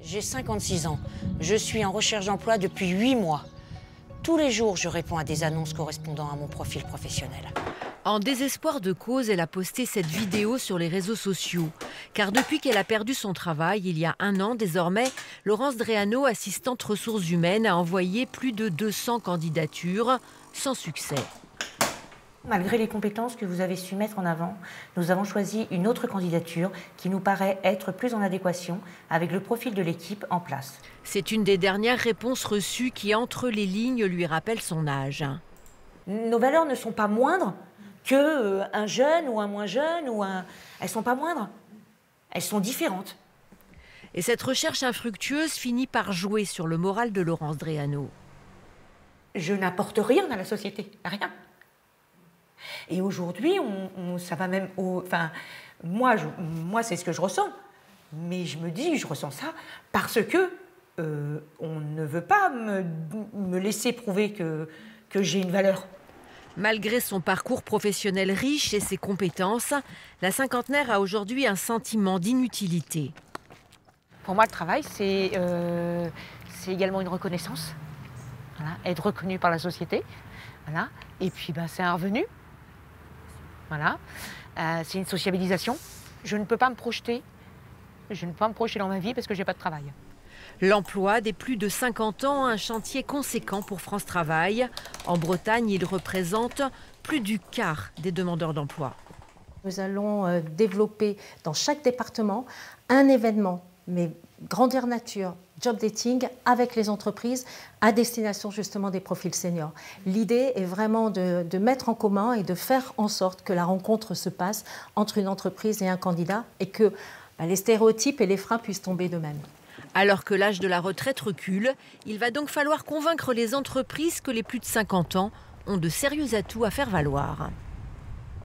J'ai 56 ans. Je suis en recherche d'emploi depuis 8 mois. Tous les jours, je réponds à des annonces correspondant à mon profil professionnel. En désespoir de cause, elle a posté cette vidéo sur les réseaux sociaux. Car depuis qu'elle a perdu son travail, il y a 1 an désormais, Laurence Dreano, assistante ressources humaines, a envoyé plus de 200 candidatures, sans succès. Malgré les compétences que vous avez su mettre en avant, nous avons choisi une autre candidature qui nous paraît être plus en adéquation avec le profil de l'équipe en place. C'est une des dernières réponses reçues qui, entre les lignes, lui rappelle son âge. Nos valeurs ne sont pas moindres qu'un jeune ou un moins jeune. Elles ne sont pas moindres. Elles sont différentes. Et cette recherche infructueuse finit par jouer sur le moral de Laurence Dreano. Je n'apporte rien à la société, rien. Et aujourd'hui, ça va même... moi, c'est ce que je ressens. Mais je me dis, je ressens ça parce que on ne veut pas me laisser prouver que j'ai une valeur. Malgré son parcours professionnel riche et ses compétences, la cinquantenaire a aujourd'hui un sentiment d'inutilité. Pour moi, le travail, c'est également une reconnaissance. Voilà, être reconnu par la société. Voilà. Et puis, c'est un revenu. Voilà. C'est une sociabilisation. Je ne peux pas me projeter. Je ne peux pas me projeter dans ma vie parce que je n'ai pas de travail. L'emploi des plus de 50 ans, un chantier conséquent pour France Travail. En Bretagne, il représente plus du quart des demandeurs d'emploi. Nous allons développer dans chaque département un événement, mais grandeur nature, job dating, avec les entreprises à destination justement des profils seniors. L'idée est vraiment de mettre en commun et de faire en sorte que la rencontre se passe entre une entreprise et un candidat et que les stéréotypes et les freins puissent tomber d'eux-mêmes. Alors que l'âge de la retraite recule, il va donc falloir convaincre les entreprises que les plus de 50 ans ont de sérieux atouts à faire valoir.